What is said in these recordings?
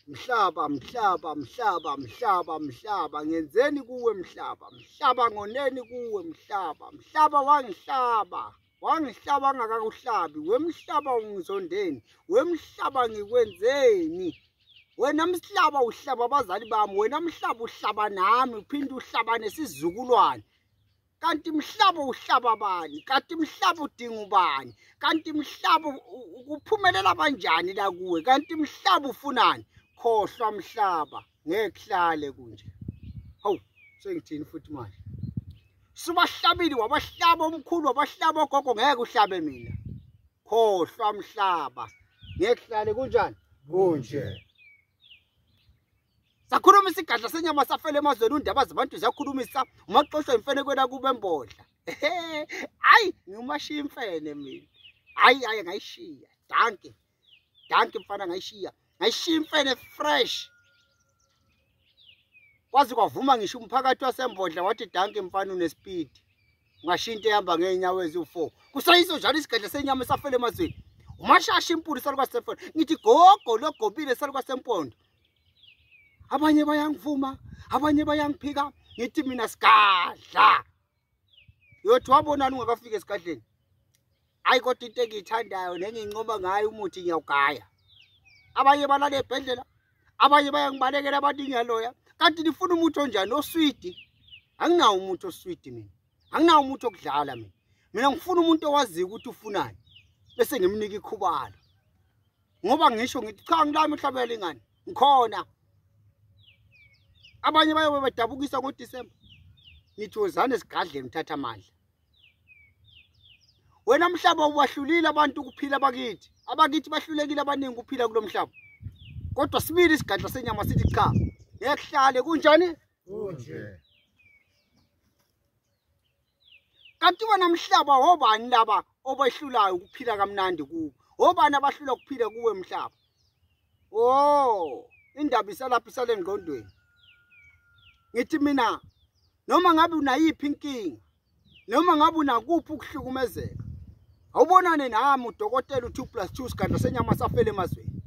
Mhlaba, mhlaba, mhlaba, mhlaba, mhlaba, ngenzeni kuwe mhlaba, mhlaba ngoneni kuwe mhlaba, mhlaba wangihlaba, wangihlaba ngakakuhlabi, wemhlaba ungizondeni, wemhlaba ngikwenzeni, wena mhlaba uhlaba abazali bami, wena mhlaba uhlaba nami, uphinde uhlaba nesizukulwane, kanti mhlaba uhlaba bani, kanti mhlaba udinga ubani, kanti mhlaba kuphumelela kanjani la kuwe, kanti mhlaba ufunani? Khohlwa mhlaba ngekuhlale kunje. Hawu sengithini futhi manje? Subahlabile wabahlaba omkhulu wabahlaba ogogo ngeke uhlabe mina. Khohlwa mhlaba ngekuhlale kunjani? Kunje. Sakhuluma isigadla senyama safele emazweni undaba zabantu ziyakhulumisa umaxoshwa imfenekweni kube embodla. Hayi ngimashiya imfene mina. Hayi ngayishiya. Danke mfana ngayishiya. Ngayishiya imfene fresh. Kwazi kwavuma ngisho umphakathi wasembodla wathi danke mfana unespeed. Ngashinto ehamba ngeenyawo ezi4. Kusayiso njalo isigadla senyama safele emazweni. Umashasha impuli salukwa sefone. Ngithi gogo logobile salukwa sempondo. Abanye bayangivuma, abanye bayangiphika, ngithi mina sigadla. Yothi wabonani ungakafika esigadleni? Hayi kodwa into engiyithandayo nenginqoba ngayo umuthi ngiyawugaya. Abanye balala ebhedlela, abanye bayangibalekela abantu ngiyaloya. Kanti nifuna umuthi onjani osweet? Anginawo umuthi osweet mina. Anginawo umuthi okudlala mina. Mina ngifuna umuntu owaziyo ukuthi ufunani. Bese ngimnika ikhubalo. Ngoba ngisho ngithi cha ngilami uhlabela ingane. Ngikhona. Abanye bayobe bedabukisa ngoDisemba. Nithi wozane esigadle ngithatha amandla. Wena mhlaba ubahlulile abantu ukuphila bakithi. Abakithi bahlulekile abaningi ukuphila kulomhlaba. Kodwa sibili isigadla senyama sithi cha. Ngekuhlale kunjani? Kunje. Kanti wena mhlaba wobani laba obehlulayo ukuphila kamnandi kuwo? Wobani abahlula ukuphila kuwe mhlaba? Oh, indaba isalapha isale engqondweni. Ngithi mina noma ngabe unayiphi inkinga noma ngabe unakuphi ukuhlukumezeka awubonane nami udokotela u2+2 sigadla senyama safele emazweni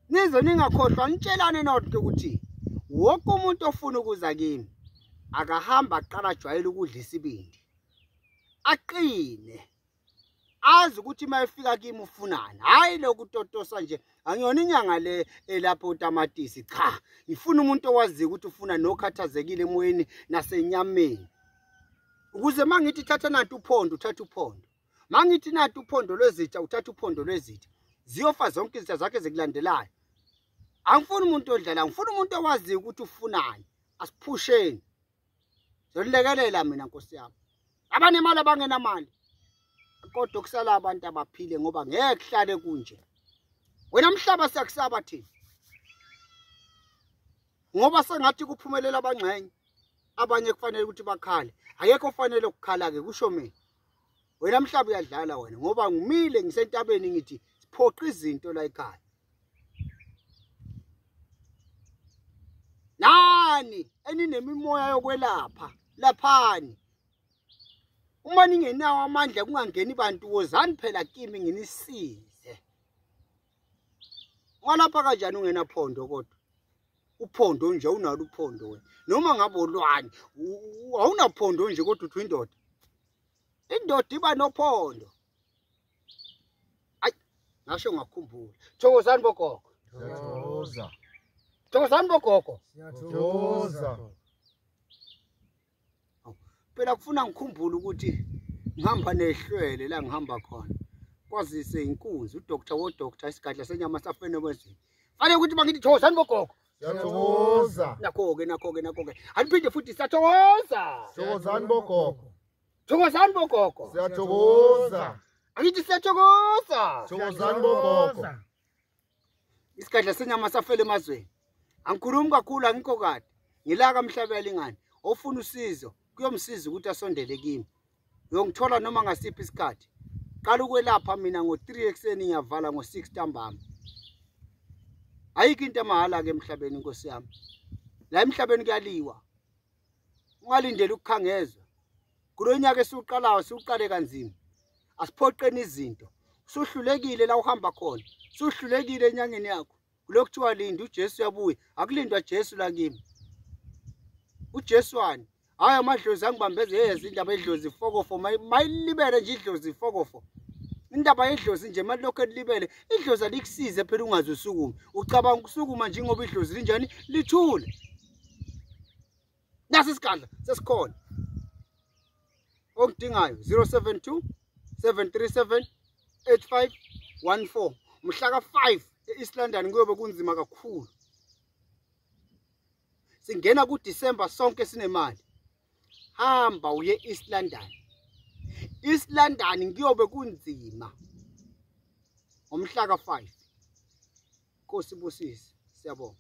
nize ningakhohlwa nitshelane nonke ukuthi wonke umuntu ofuna ukuza kimi akahamba aqala ajwayele ukudla isibindi aqine azi ukuthi mayefika kimi ufunani hayi lokutotosa nje angiyona inyanga le elapha utamatisi cha ngifuna umuntu owaziyo ukuthi ufuna nokhathazekile emoyeni nasenyameni ukuze mangithi thatha nanti uphondo uthatha uphondo mangithi nanti uphondo lwezitha uthatha uphondo lwezitha ziyofa zonke izitha zakhe zikulandelayo angifuni umuntu odlala ngifuna umuntu owaziyo ukuthi ufunani asiphusheni zolilekelela mina Nkosi yami abanemali abangenamali kodwa kusala abantu abaphile ngoba ngeke kuhlale kunje wena mhlaba siyakusaba thina ngoba sengathi kuphumelela abangxenye abanye kufanele ukuthi bakhale akekho ofanele ukukhala ke kusho mina wena mhlaba uyadlala wena ngoba ngimile ngisentabeni ngithi siphoqa izinto la ekhaya nani eninemimoya yokwelapha laphani uma ningenawo amandla kungangeni bantu wozani phela kimi nginisize ngalapha kanjani ungena phondo kodwa uphondo nje unalo uphondo wena noma ngabe olwani awunaphondo nje kodwa uthi indoda iba nophondo ayi ngasho ngakhumbula thokozani bogogo thokozani bogogo siyathokoza phela kufuna ngikhumbule ukuthi ngihamba nehlwele la ngihamba khona kwazise inkunzi udoktor wodoktor isigadla senyama safene wezini fanele ukuthi bangithi thokozani bogogo siyathokoza nakho-ke aliphinde futhi siyathokoza thokozani bogogo thokozani bogogo siyathokoza angithi siyathokoza thokozani bogogo isigadla senyama safele emazweni angikhulumi kakhulu angikho kade ngilaka mhlabela ingane ofuna usizo kuyomsiza ukuthi asondele kimi uyongithola noma ngasiphi isikhathi qala ukwelapha mina ngo3 ekseni ngiyavala ngo6 ntambama ayikho into emahala ke emhlabeni Nkosi yami la emhlabeni kuyaliwa ungalindela ukukhangezwa kulonyaka esiuqalayo siuqale kanzima asiphoqeni izinto usuhlulekile la uhamba khona Suhlulekile enyangeni yakho. Kulokhu kuthiwa linda uJesu uyabuya. Akulindwa Jesu la kimi. uJesu wani? Hayi amadlozi angibambeze yezi indaba edlozi ifokofo mayilibele nje idlozi ifokofo. Indaba yedlozi nje malokho elibele idlozi alikusize phela ungaze usukuma. Ucabanga ukusukuma nje ngoba idlozi linjani lithule. Nasi isikandla sesikhona. Ongidingayo 072 737 8514. Mhla ka5 eEast London kuyobe kunzima kakhulu. Singena kuDisemba sonke sinemali. Hamba uye East London. East London kuyobe kunzima. Ngomhla ka5. Nkosi busisi. Siyabonga.